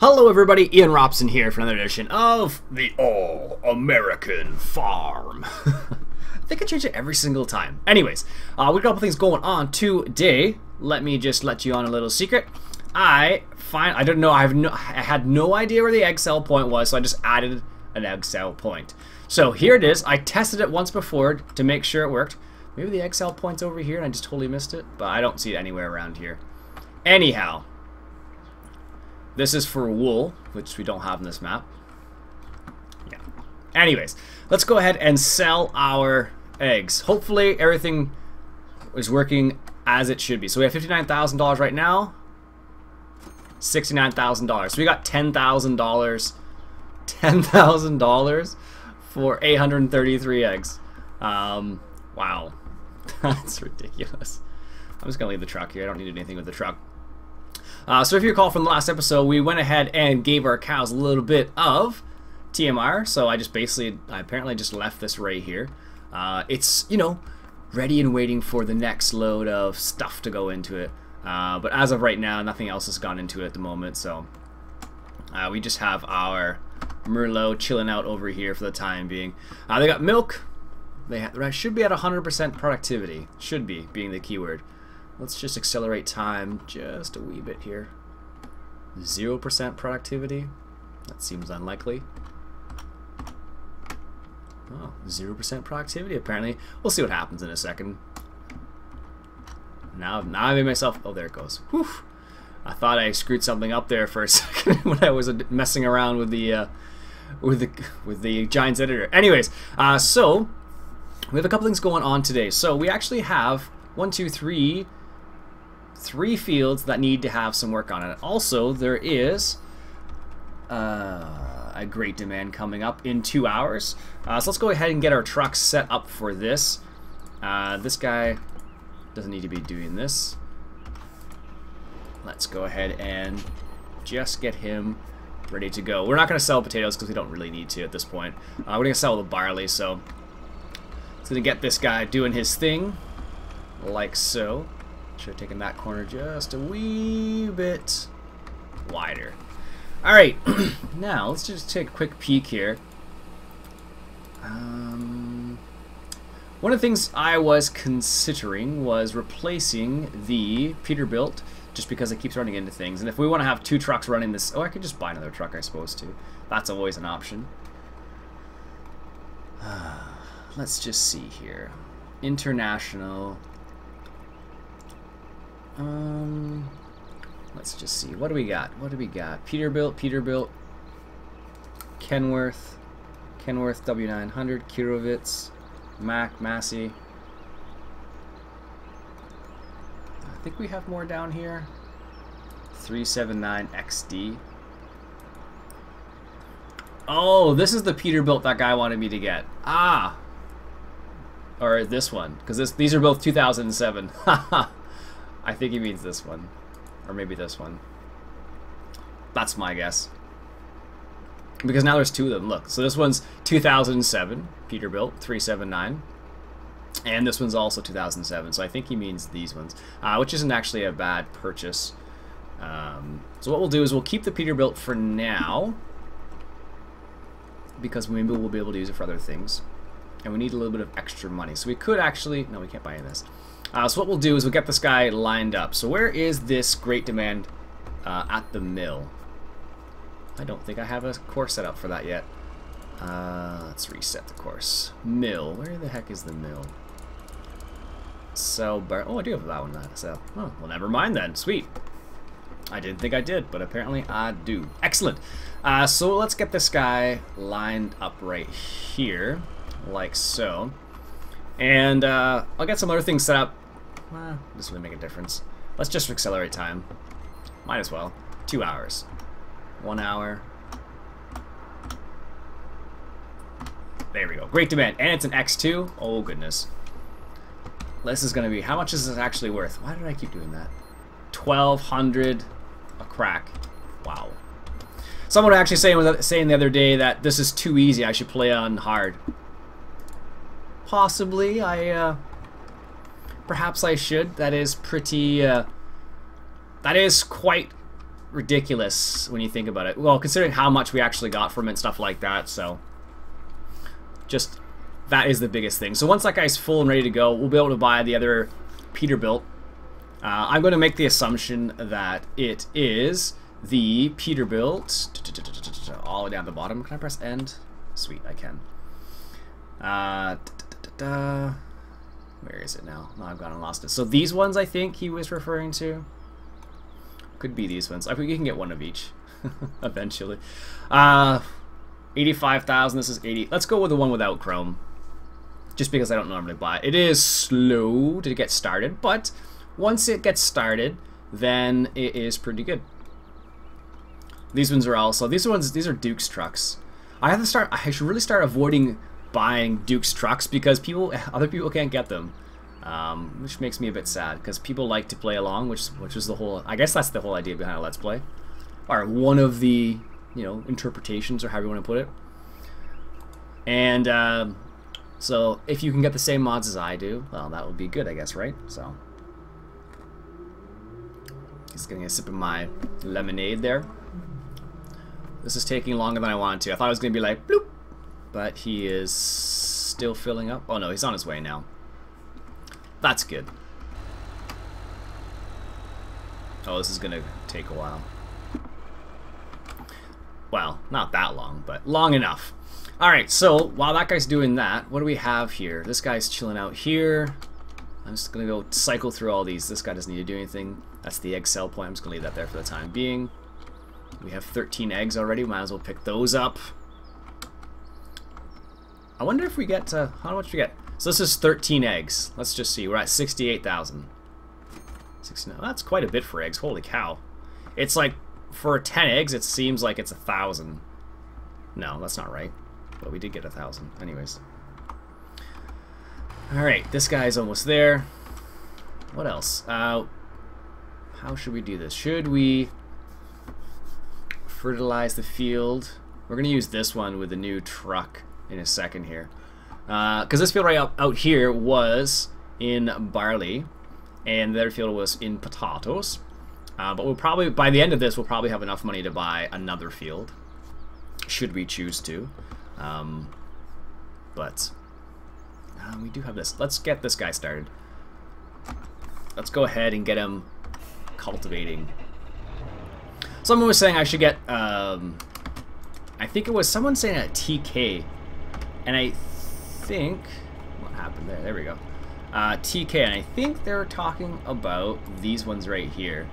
Hello everybody, Iain Robson here for another edition of the All-American Farm. I think I change it every single time. Anyways, we've got a couple things going on today. Let me just let you on a little secret. I don't know, I had no idea where the egg cell point was, so I just added an egg cell point. So here it is. I tested it once before to make sure it worked. Maybe the egg cell point's over here and I just totally missed it, but I don't see it anywhere around here. Anyhow, this is for wool, which we don't have in this map. Yeah. Anyways, let's go ahead and sell our eggs. Hopefully everything is working as it should be. So we have $59,000 right now. $69,000. So we got $10,000. $10,000 for 833 eggs. Wow. That's ridiculous. I'm just going to leave the truck here. I don't need to do anything with the truck. So if you recall from the last episode, we went ahead and gave our cows a little bit of TMR. So I apparently just left this right here. It's, you know, ready and waiting for the next load of stuff to go into it. But as of right now, nothing else has gone into it at the moment. So we just have our Merlot chilling out over here for the time being. They got milk. They should be at 100% productivity. Should be, being the keyword. Let's just accelerate time just a wee bit here. 0% productivity. That seems unlikely. Oh, 0% productivity apparently. We'll see what happens in a second. Now I made myself... Oh, there it goes. Whew. I thought I screwed something up there for a second when I was messing around with the Giants editor. Anyways, so we have a couple things going on today. So we actually have three fields that need to have some work on it. Also, there is a great demand coming up in 2 hours. So let's go ahead and get our trucks set up for this. This guy doesn't need to be doing this. Let's go ahead and just get him ready to go. We're not going to sell potatoes because we don't really need to at this point. We're going to sell the barley, so it's going to get this guy doing his thing like so. Should have taken that corner just a wee bit wider. Alright, now let's just take a quick peek here. One of the things I was considering was replacing the Peterbilt just because it keeps running into things. And if we want to have two trucks running this... Oh, I could just buy another truck, I suppose, too. That's always an option. Let's just see here. International... let's just see. What do we got? What do we got? Peterbilt. Kenworth W900, Kirovitz, Massey. I think we have more down here. 379 XD. Oh, this is the Peterbilt that guy wanted me to get. Ah! Or this one, because these are both 2007. Haha. I think he means this one. Or maybe this one. That's my guess. Because now there's two of them. Look, so this one's 2007, Peterbilt, 379. And this one's also 2007, so I think he means these ones. Which isn't actually a bad purchase. So what we'll do is we'll keep the Peterbilt for now. Because maybe we'll be able to use it for other things. And we need a little bit of extra money. So we could actually... No, we can't buy any of this. So what we'll do is we'll get this guy lined up. So where is this great demand at the mill? I don't think I have a course set up for that yet. Let's reset the course. Mill. Where the heck is the mill? Oh, I do have that one. So, oh, well, never mind then. Sweet. I didn't think I did, but apparently I do. Excellent. So let's get this guy lined up right here, like so. And I'll get some other things set up. This would make a difference. Let's just accelerate time. Might as well. 2 hours. 1 hour. There we go. Great demand. And it's an X2. Oh, goodness. This is going to be... How much is this actually worth? Why did I keep doing that? 1,200 a crack. Wow. Someone actually saying the other day that this is too easy. I should play on hard. Possibly. Perhaps I should. That is pretty... that is quite ridiculous when you think about it. Well, considering how much we actually got from it and stuff like that, so just that is the biggest thing. So once that guy's full and ready to go, we'll be able to buy the other Peterbilt. I'm going to make the assumption that it is the Peterbilt all the way down the bottom. Can I press end? Sweet, I can. Where is it now? No, I've gone and lost it. So these ones I think he was referring to. Could be these ones. I think you can get one of each eventually. 85,000. This is 80. Let's go with the one without chrome. Just because I don't normally buy it. It is slow to get started, but once it gets started, then it is pretty good. These ones are also, these are Duke's trucks. I should really start avoiding buying Duke's trucks because other people can't get them. Which makes me a bit sad because people like to play along, which is the whole, I guess that's the whole idea behind a Let's Play. Or one of the, interpretations or however you want to put it. And, so if you can get the same mods as I do, well, that would be good, I guess, right? So, just getting a sip of my lemonade there. This is taking longer than I wanted to. I thought it was going to be like, bloop, but he is still filling up. Oh no, he's on his way now. That's good. Oh, this is going to take a while. Well, not that long, but long enough. Alright, so while that guy's doing that, what do we have here? This guy's chilling out here. I'm just going to go cycle through all these. This guy doesn't need to do anything. That's the egg sell point. I'm just going to leave that there for the time being. We have 13 eggs already. Might as well pick those up. I wonder if we get to... How much we get? So this is 13 eggs. Let's just see. We're at 68,000. 69. That's quite a bit for eggs. Holy cow. It's like, for 10 eggs, it seems like it's 1,000. No, that's not right. But we did get 1,000. Anyways. Alright, this guy's almost there. What else? How should we do this? Should we fertilize the field? We're going to use this one with the new truck in a second here. Because this field right out here was in barley, and the other field was in potatoes. But we'll probably, by the end of this, we'll probably have enough money to buy another field, should we choose to. But we do have this. Let's get this guy started. Let's go ahead and get him cultivating. Someone was saying I should get, I think it was someone saying a TK, and I think, what happened there? There we go. TK, and I think they were talking about these ones right here.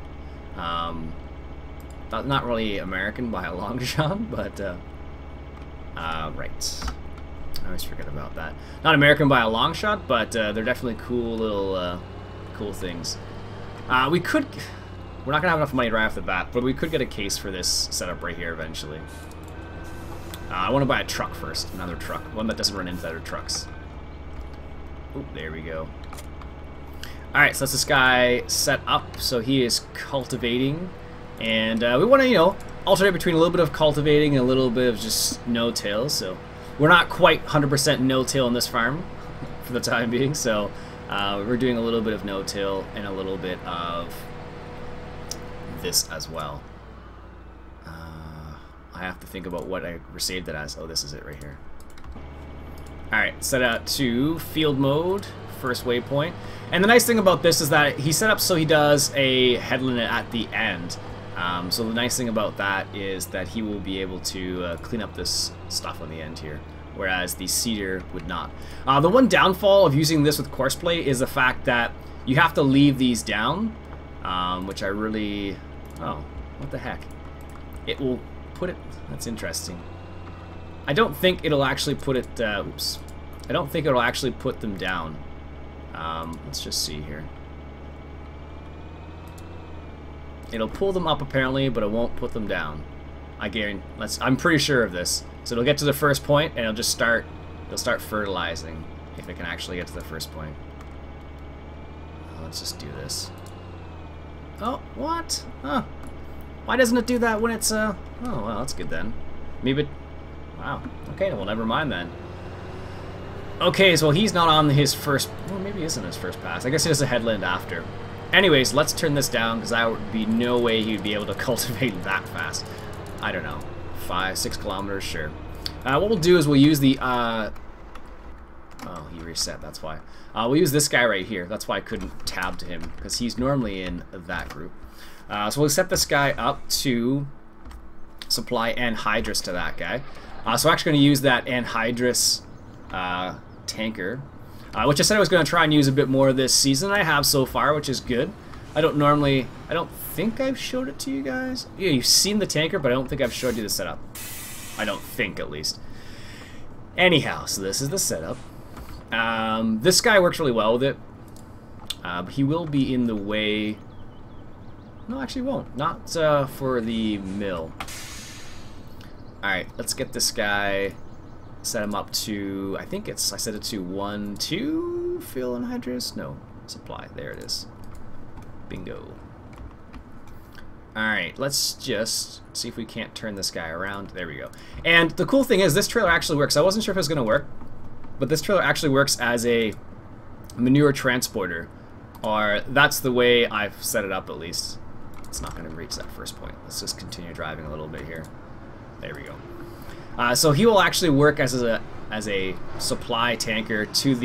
Not really American by a long shot, but right. I always forget about that. Not American by a long shot, but they're definitely cool little cool things. We're not gonna have enough money right off the bat, but we could get a case for this setup right here eventually. I want to buy a truck first, another truck, one that doesn't run into other trucks. Oop, there we go. Alright, so that's this guy set up, so he is cultivating, and we want to, alternate between a little bit of cultivating and a little bit of just no-till, so we're not quite 100% no-till in this farm for the time being, so we're doing a little bit of no-till and a little bit of this as well. I have to think about what I saved it as. Oh, this is it right here. Alright, set out to field mode, first waypoint. And the nice thing about this is that he set up so he does a headland at the end. So the nice thing about that is that he will be able to clean up this stuff on the end here, whereas the seeder would not. The one downfall of using this with courseplay is the fact that you have to leave these down, which I really... Oh, what the heck? It will put it... That's interesting. I don't think it'll actually put it... oops. I don't think it'll actually put them down. Let's just see here. It'll pull them up apparently, but it won't put them down. I guarantee. I'm pretty sure of this. So it'll get to the first point, and it'll just start. It'll start fertilizing if it can actually get to the first point. Let's just do this. Oh, what? Huh? Why doesn't it do that when it's Oh, well, that's good then. Maybe. Wow. Okay, well, never mind then. Okay, so he's not on his first... Well, maybe he isn't his first pass. I guess he does a headland after. Anyways, let's turn this down because there would be no way he'd be able to cultivate that fast. I don't know, 5-6 kilometers, sure. What we'll do is we'll use the oh, he reset, that's why. We'll use this guy right here. That's why I couldn't tab to him, because he's normally in that group. So we'll set this guy up to supply anhydrous to that guy. So we're actually going to use that anhydrous tanker, which I said I was going to try and use a bit more this season. I have so far, which is good. I don't think I've showed it to you guys. Yeah, you've seen the tanker, but I don't think I've showed you the setup. I don't think, at least. Anyhow, so this is the setup. This guy works really well with it. But he will be in the way... No, actually won't. Not for the mill. Alright, let's get this guy, set him up to, I think it's, I set it to 1, 2, fill anhydrous? No, supply. There it is. Bingo. Alright, let's just see if we can't turn this guy around. There we go. And the cool thing is, this trailer actually works. I wasn't sure if it was going to work, but this trailer actually works as a manure transporter. Or that's the way I've set it up, at least. It's not going to reach that first point. Let's just continue driving a little bit here. There we go. So he will actually work as a supply tanker to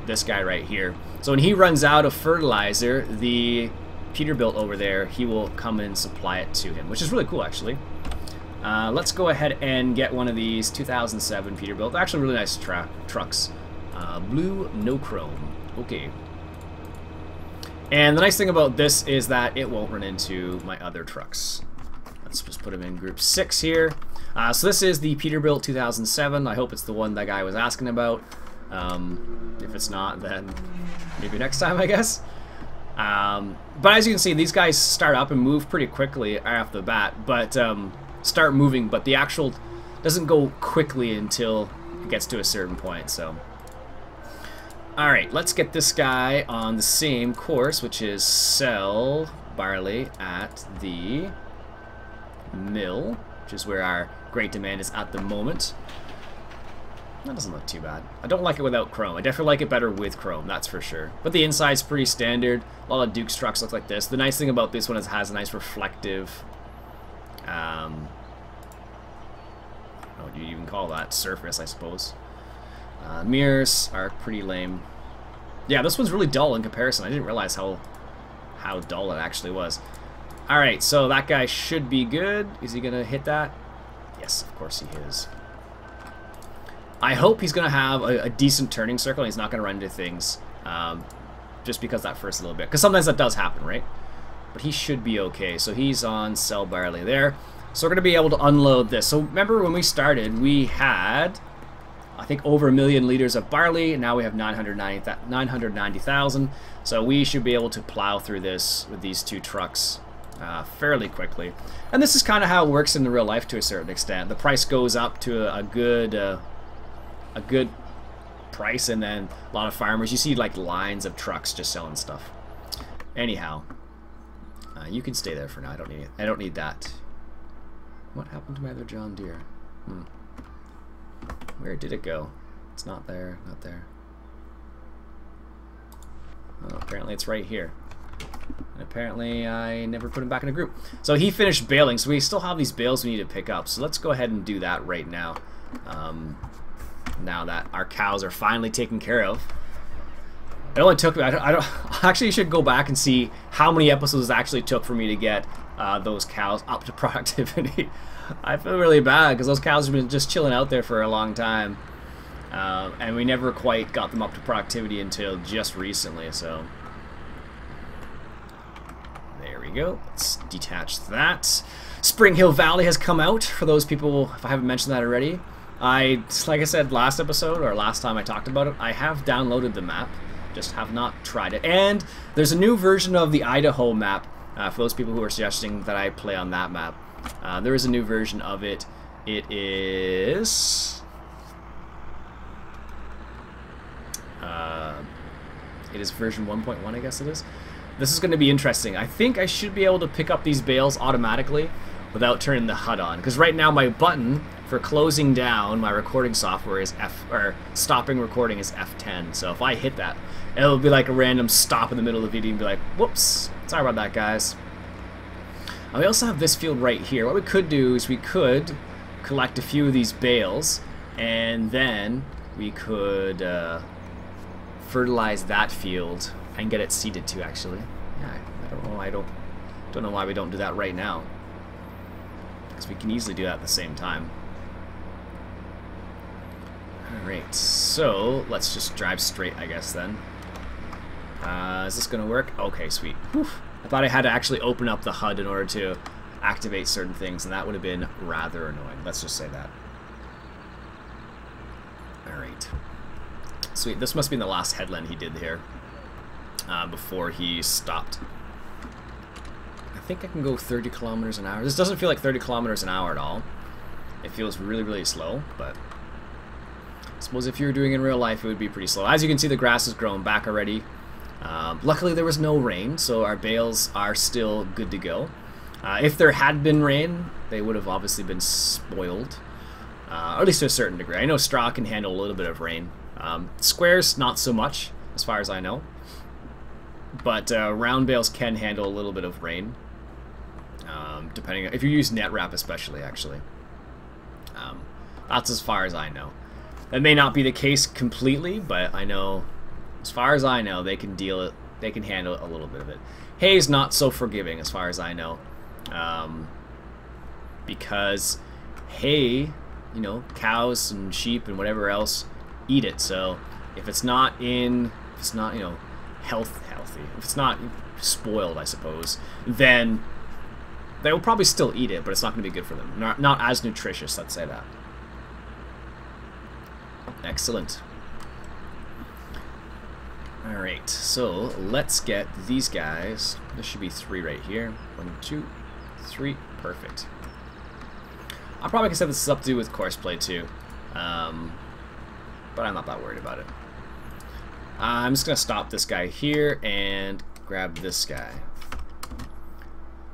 this guy right here. So when he runs out of fertilizer, the Peterbilt over there, he will come and supply it to him, which is really cool, actually. Let's go ahead and get one of these 2007 Peterbilt. They're actually really nice trucks. Blue, no chrome. Okay. And the nice thing about this is that it won't run into my other trucks. Let's just put them in group 6 here. So this is the Peterbilt 2007. I hope it's the one that guy was asking about. If it's not, then maybe next time, I guess. But as you can see, these guys start up and move pretty quickly right off the bat. But start moving, but the actual doesn't go quickly until it gets to a certain point. So, all right, let's get this guy on the same course, which is sell barley at the mill, which is where our great demand is at the moment. That doesn't look too bad. I don't like it without chrome. I definitely like it better with chrome, that's for sure. But the inside's pretty standard. A lot of Duke's trucks look like this. The nice thing about this one is it has a nice reflective, what do you even call that? Surface, I suppose. Mirrors are pretty lame. Yeah, this one's really dull in comparison. I didn't realize how dull it actually was. Alright, so that guy should be good. Is he going to hit that? Yes, of course he is. I hope he's going to have a decent turning circle and he's not going to run into things just because that first little bit. Because sometimes that does happen, right? But he should be okay. So he's on sell barley there. So we're going to be able to unload this. So remember when we started, we had, I think, over 1 million liters of barley. Now we have 990,000. So we should be able to plow through this with these two trucks fairly quickly. And this is kind of how it works in the real life to a certain extent. The price goes up to a good price, and then a lot of farmers, you see like lines of trucks just selling stuff. Anyhow, you can stay there for now. I don't need that. What happened to my other John Deere? Where did it go? It's not there. Not there. Oh, apparently it's right here. And apparently I never put him back in a group. So he finished baling, so we still have these bales we need to pick up. So let's go ahead and do that right now. Now that our cows are finally taken care of. It only took me, I don't actually, you should go back and see how many episodes it actually took for me to get those cows up to productivity. I feel really bad because those cows have been just chilling out there for a long time. And we never quite got them up to productivity until just recently, so there we go. Let's detach that. Spring Hill Valley has come out, for those people, if I haven't mentioned that already. Like I said last episode, or last time I talked about it, I have downloaded the map, just have not tried it. And there's a new version of the Idaho map, for those people who are suggesting that I play on that map. There is a new version of it. It is... it is version 1.1, I guess it is. This is going to be interesting. I think I should be able to pick up these bales automatically without turning the HUD on. Because right now my button for closing down my recording software is or stopping recording is F10. So if I hit that, it'll be like a random stop in the middle of the video and be like, whoops, sorry about that, guys. We also have this field right here. What we could do is we could collect a few of these bales, and then we could fertilize that field and get it seeded too, actually. Yeah, I don't know why we don't do that right now, because we can easily do that at the same time. Alright, so let's just drive straight, I guess, then. Is this gonna work? Okay, sweet. Whew. I thought I had to actually open up the HUD in order to activate certain things, and that would have been rather annoying. Let's just say that. Alright. Sweet, this must be the last headland he did here, before he stopped. I think I can go 30 kilometers an hour. This doesn't feel like 30 kilometers an hour at all. It feels really, really slow, but I suppose if you were doing it in real life, it would be pretty slow. As you can see, the grass has grown back already. Luckily, there was no rain, so our bales are still good to go. If there had been rain, they would have obviously been spoiled, or at least to a certain degree. I know straw can handle a little bit of rain. Squares, not so much, as far as I know. But round bales can handle a little bit of rain, depending on, if you use net wrap especially, actually. That's as far as I know. That may not be the case completely, but I know, as far as I know, they can handle a little bit of it. Hay's not so forgiving, as far as I know, because hay, you know, cows and sheep and whatever else eat it. So if it's not you know, healthy, if it's not spoiled, I suppose, then they will probably still eat it, but it's not going to be good for them. Not as nutritious, let's say that. Excellent. Alright, so let's get these guys. There should be 3 right here. 1, 2, 3. Perfect. I probably can set this up to do with courseplay too, but I'm not that worried about it. I'm just going to stop this guy here and grab this guy,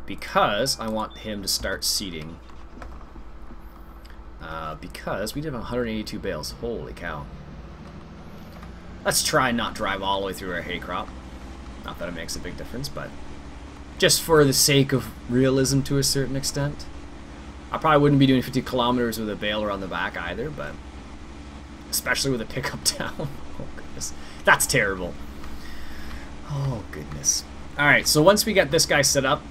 because I want him to start seeding. Because we did have 182 bales. Holy cow. Let's try and not drive all the way through our hay crop. Not that it makes a big difference, but just for the sake of realism to a certain extent. I probably wouldn't be doing 50 kilometers with a baler on the back either, but especially with a pickup down. Oh goodness, that's terrible. Oh goodness. Alright, so once we get this guy set up,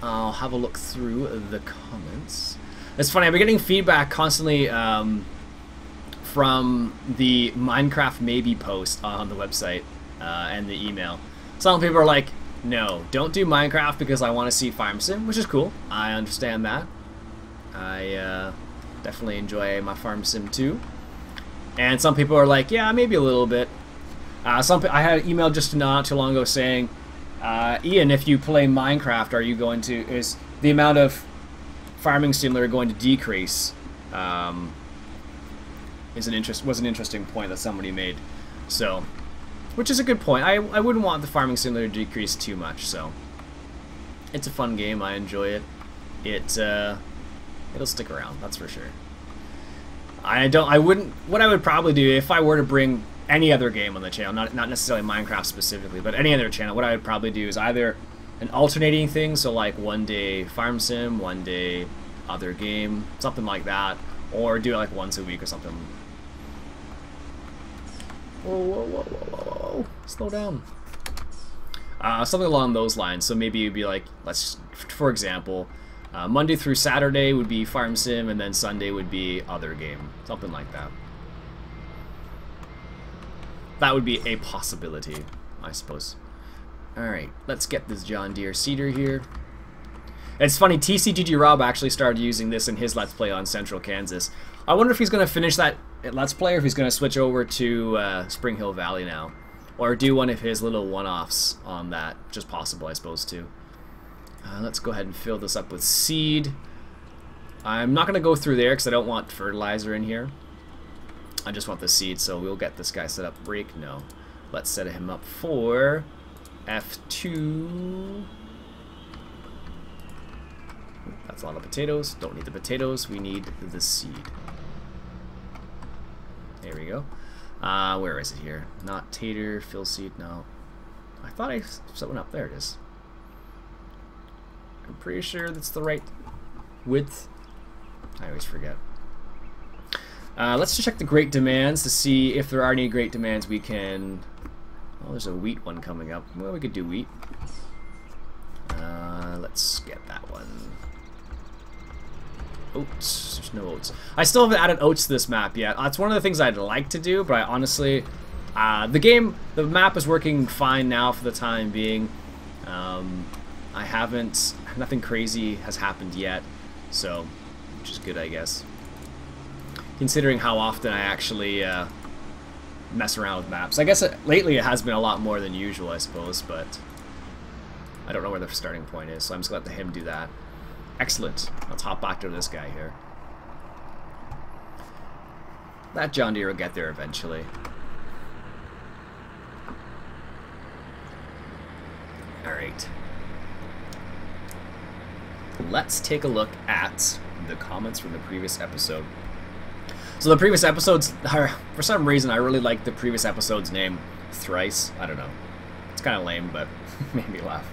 I'll have a look through the comments. It's funny, I've been getting feedback constantly from the Minecraft maybe post on the website and the email. Some people are like, no, don't do Minecraft because I want to see Farm Sim, which is cool. I understand that. I definitely enjoy my Farm Sim too. And some people are like, yeah, maybe a little bit. I had an email just not too long ago saying, Ian, if you play Minecraft, are you going to, is the amount of farming simulator going to decrease? Was an interesting point that somebody made. So, which is a good point. I wouldn't want the farming simulator to decrease too much. So, it's a fun game. I enjoy it. It'll stick around. That's for sure. What I would probably do if I were to bring any other game on the channel, not necessarily Minecraft specifically, but any other channel, what I would probably do is either an alternating thing, so like one day Farm Sim, one day other game, something like that, or do it like once a week or something. Whoa, whoa, whoa, whoa, whoa, whoa. Slow down. Something along those lines. So maybe it'd be like, for example, Monday through Saturday would be Farm Sim, and then Sunday would be other game. Something like that. That would be a possibility, I suppose. Alright, let's get this John Deere seeder here. It's funny, TCGG Rob actually started using this in his Let's Play on Central Kansas. I wonder if he's going to finish that Let's Play, or if he's going to switch over to Spring Hill Valley now. Or do one of his little one-offs on that. Just possible, I suppose, too. Let's go ahead and fill this up with seed. I'm not going to go through there because I don't want fertilizer in here. I just want the seed, so we'll get this guy set up. Break, no. Let's set him up for F2. That's a lot of potatoes. Don't need the potatoes. We need the seed. There we go. Where is it here? Not tater, fill seed, no. I thought I set one up. There it is. I'm pretty sure that's the right width. I always forget. Let's just check the great demands to see if there are any great demands we can... Oh, there's a wheat one coming up. Well, we could do wheat. Let's get that one. Oats. There's no oats. I still haven't added oats to this map yet. That's one of the things I'd like to do, but I honestly... the map is working fine now for the time being. I haven't... Nothing crazy has happened yet, so... Which is good, I guess. Considering how often I actually mess around with maps. I guess lately it has been a lot more than usual, I suppose, but... I don't know where the starting point is, so I'm just going to let him do that. Excellent. Let's hop back to this guy here. That John Deere will get there eventually. Alright. Let's take a look at the comments from the previous episode. So the previous episodes, for some reason, I really like the previous episode's name, Thrice. I don't know. It's kind of lame, but made me laugh.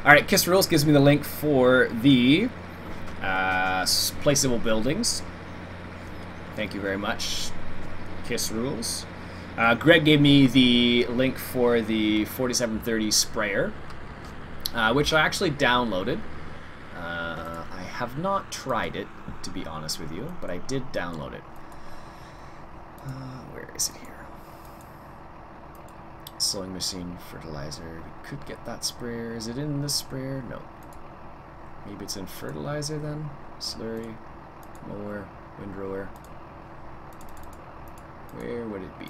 Alright, Kiss Rules gives me the link for the placeable buildings. Thank you very much, Kiss Rules. Greg gave me the link for the 4730 sprayer, which I actually downloaded. I have not tried it, to be honest with you, but I did download it. Where is it here? Sowing machine, fertilizer. We could get that sprayer. Is it in this sprayer? No. Maybe it's in fertilizer then? Slurry, mower, windrower. Where would it be?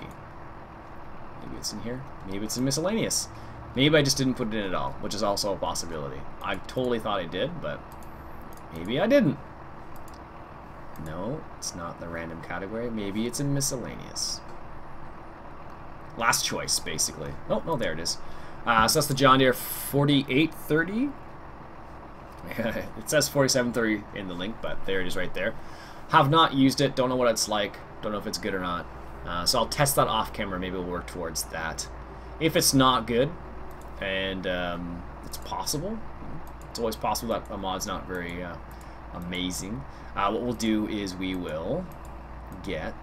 Maybe it's in here. Maybe it's in miscellaneous. Maybe I just didn't put it in at all, which is also a possibility. I totally thought I did, but maybe I didn't. No, it's not in the random category. Maybe it's in miscellaneous. Last choice, basically. Oh, no, there it is. So that's the John Deere 4830. It says 4730 in the link, but there it is right there. Have not used it. Don't know what it's like. Don't know if it's good or not. So I'll test that off camera. Maybe we'll work towards that. If it's not good, and it's possible. It's always possible that a mod's not very amazing. What we'll do is we will get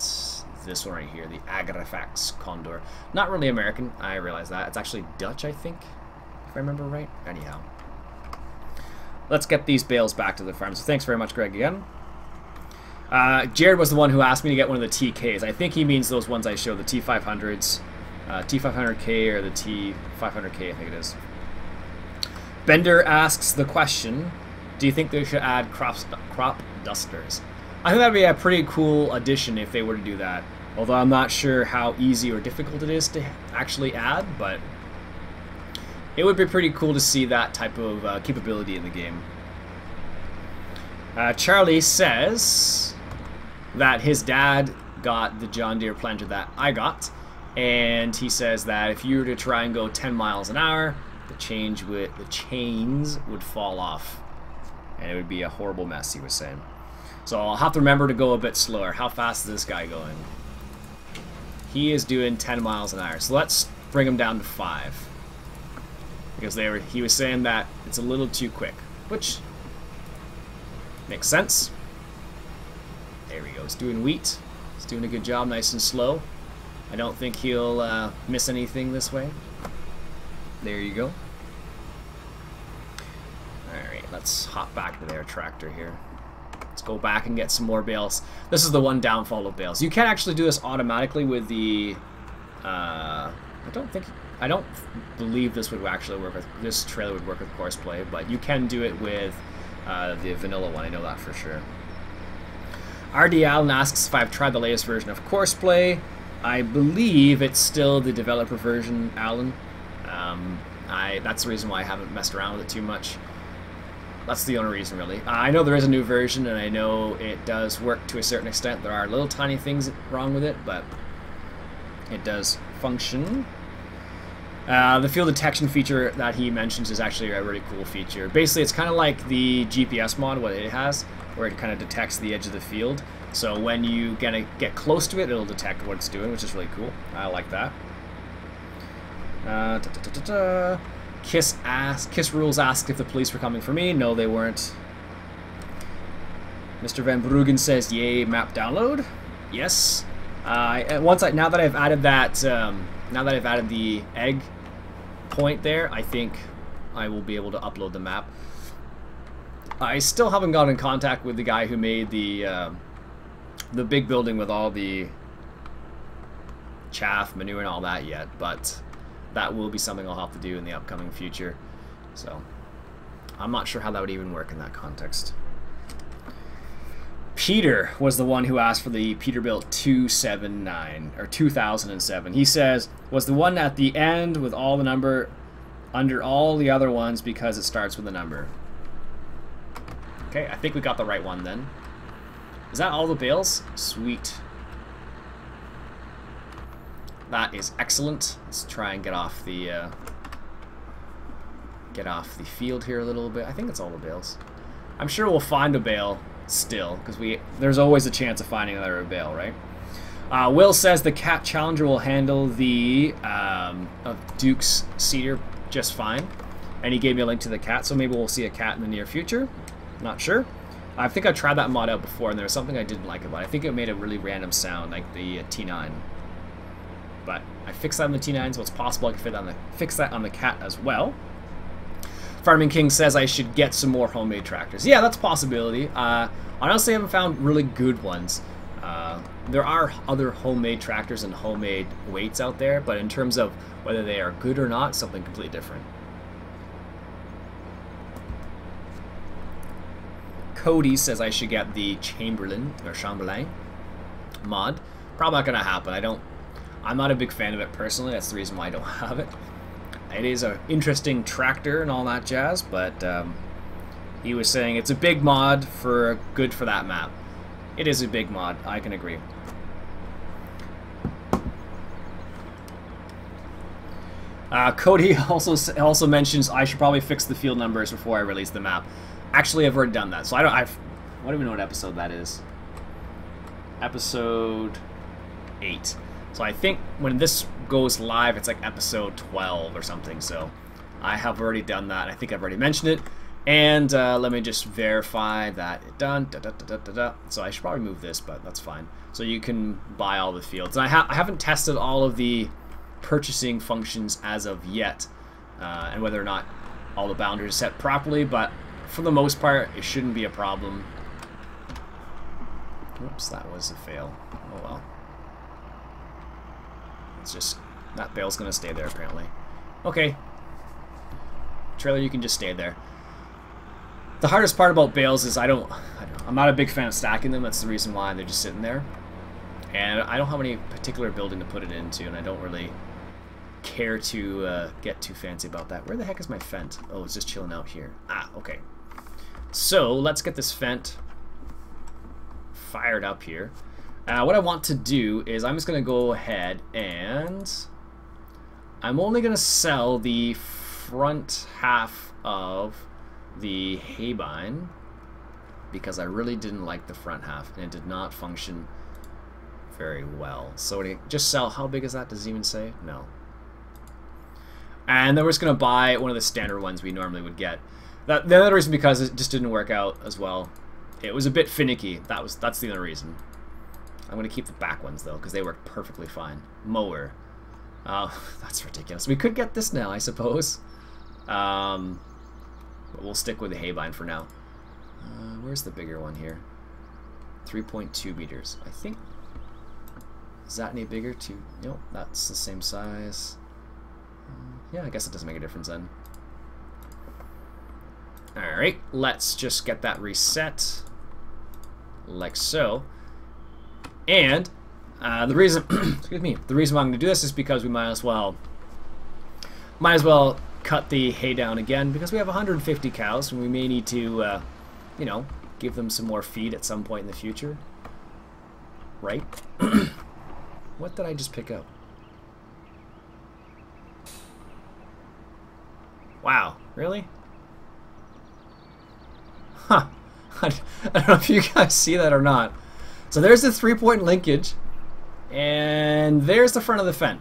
this one right here, the Agrifax Condor. Not really American, I realize that. It's actually Dutch, I think, if I remember right. Anyhow. Let's get these bales back to the farm. So thanks very much, Greg, again. Jared was the one who asked me to get one of the TKs. I think he means those ones I showed, the T500s. T500K or the T500K, I think it is. Bender asks the question, do you think they should add crop dusters? I think that would be a pretty cool addition if they were to do that. Although I'm not sure how easy or difficult it is to actually add, but it would be pretty cool to see that type of capability in the game. Charlie says that his dad got the John Deere planter that I got, and he says that if you were to try and go 10 miles an hour, the chains would fall off, and it would be a horrible mess, he was saying. So I'll have to remember to go a bit slower. How fast is this guy going? He is doing 10 miles an hour. So let's bring him down to 5. Because he was saying that it's a little too quick. Which makes sense. There we go. He's doing wheat. He's doing a good job, nice and slow. I don't think he'll miss anything this way. There you go. Alright, let's hop back to their tractor here. Let's go back and get some more bales. This is the one downfall of bales. You can actually do this automatically with the... I don't believe this would actually work with... This trailer would work with Courseplay, but you can do it with the vanilla one. I know that for sure. RD Allen asks if I've tried the latest version of Courseplay. I believe it's still the developer version, Alan. That's the reason why I haven't messed around with it too much. That's the only reason, really. I know there is a new version, and I know it does work to a certain extent. There are little tiny things wrong with it, but it does function. The field detection feature that he mentions is actually a really cool feature. Basically, it's kind of like the GPS mod, what it has, where it kind of detects the edge of the field. So when you get close to it, it'll detect what it's doing, which is really cool. I like that. Kiss Rules asked if the police were coming for me. No, they weren't. Mr. Van Bruggen says, "Yay, map download." Yes. Now that I've added that, now that I've added the egg point there, I think I will be able to upload the map. I still haven't gotten in contact with the guy who made the big building with all the chaff, manure, and all that yet, but that will be something I'll have to do in the upcoming future. So I'm not sure how that would even work in that context. Peter was the one who asked for the Peterbilt 279 or 2007. He says, was the one at the end with all the number under all the other ones because it starts with a number. Okay, I think we got the right one then. Is that all the bales? Sweet. That is excellent. Let's try and get off the field here a little bit. I think it's all the bales. I'm sure we'll find a bale still, because there's always a chance of finding another bale, right? Will says the Cat Challenger will handle the Duke's Cedar just fine, and he gave me a link to the cat, so maybe we'll see a cat in the near future. Not sure. I think I tried that mod out before, and there was something I didn't like about it. I think it made a really random sound, like the T9. But I fixed that on the T9, so it's possible I can fix that on the cat as well. Farming King says I should get some more homemade tractors. Yeah, that's a possibility. Honestly, I haven't found really good ones. There are other homemade tractors and homemade weights out there, but in terms of whether they are good or not, something completely different. Cody says I should get the Chamberlain mod. Probably not gonna happen. I'm not a big fan of it personally. That's the reason why I don't have it. It is an interesting tractor and all that jazz, but he was saying it's a big mod good for that map. It is a big mod, I can agree. Cody also mentions I should probably fix the field numbers before I release the map. Actually, I've already done that, so I don't even know what episode that is. Episode 8. So I think when this goes live, it's like episode 12 or something. So I have already done that. I think I've already mentioned it. And let me just verify that it's done. So I should probably move this, but that's fine. So you can buy all the fields. And I haven't tested all of the purchasing functions as of yet, and whether or not all the boundaries are set properly. But for the most part, it shouldn't be a problem. Oops, that was a fail. Oh well. It's just, that bale's gonna stay there apparently. Okay. Trailer, you can just stay there. The hardest part about bales is I'm not a big fan of stacking them. That's the reason why they're just sitting there. And I don't have any particular building to put it into, and I don't really care to get too fancy about that. Where the heck is my Fent? Oh, it's just chilling out here. Ah, okay. So let's get this Fent fired up here. What I want to do is I'm just going to go ahead and I'm only going to sell the front half of the haybine because I really didn't like the front half and it did not function very well. So to just sell, how big is that? Does it even say? No. And then we're just going to buy one of the standard ones we normally would get. The other reason because it just didn't work out as well. It was a bit finicky. That's the other reason. I'm going to keep the back ones, though, because they work perfectly fine. Mower. That's ridiculous. We could get this now, I suppose. But we'll stick with the haybine for now. Where's the bigger one here? 3.2 meters. I think... Is that any bigger? Nope, that's the same size. Yeah, I guess it doesn't make a difference then. Alright, let's just get that reset. Like so. And the reason, excuse me, the reason why I'm going to do this is because we might as well cut the hay down again because we have 150 cows and we may need to, you know, give them some more feed at some point in the future, right? What did I just pick up? Wow, really? Huh? I don't know if you guys see that or not. So there's the 3-point linkage, and there's the front of the Fendt.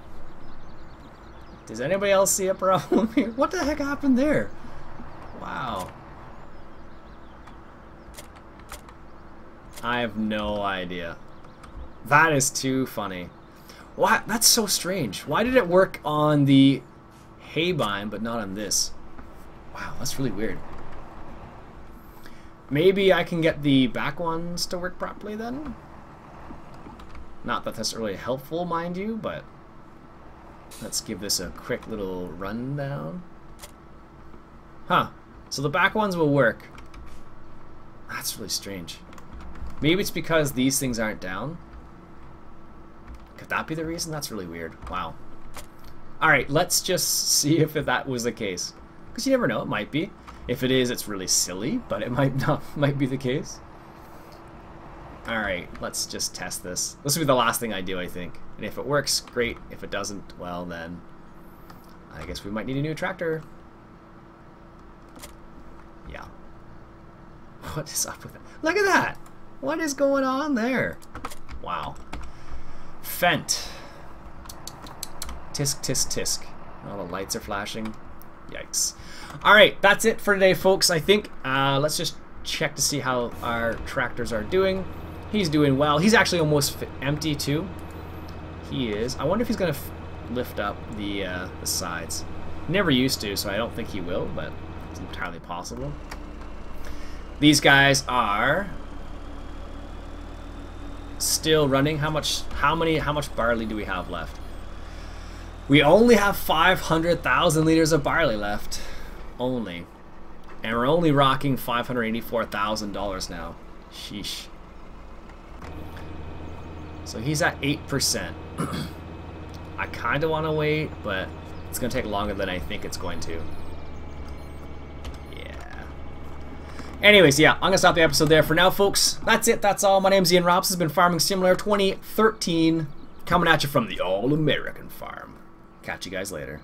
Does anybody else see a problem here? What the heck happened there? Wow. I have no idea. That is too funny. Why? That's so strange. Why did it work on the Haybine but not on this? Wow, that's really weird. Maybe I can get the back ones to work properly then? Not that that's really helpful, mind you, but let's give this a quick little rundown. Huh. So the back ones will work. That's really strange. Maybe it's because these things aren't down. Could that be the reason? That's really weird. Wow. Alright, let's just see if that was the case. Because you never know, it might be. If it is, it's really silly, but it might not, might be the case. Alright, let's just test this. This will be the last thing I do, I think. And if it works, great. If it doesn't, well then, I guess we might need a new tractor. Yeah. What is up with it? Look at that! What is going on there? Wow. Fendt. Tisk, tisk, tisk. All the lights are flashing. Yikes. Alright, that's it for today, folks, I think. Let's just check to see how our tractors are doing. He's doing well. He's actually almost empty, too. He is. I wonder if he's going to lift up the sides. Never used to, so I don't think he will, but it's entirely possible. These guys are still running. How much barley do we have left? We only have 500,000 liters of barley left. Only. And we're only rocking $584,000 now. Sheesh. So he's at 8%. I kind of want to wait, but it's going to take longer than I think it's going to. Yeah. Anyways, yeah, I'm going to stop the episode there for now, folks. That's it. That's all. My name's Iain. Robson has been Farming Simulator 2013. Coming at you from the All-American Farm. Catch you guys later.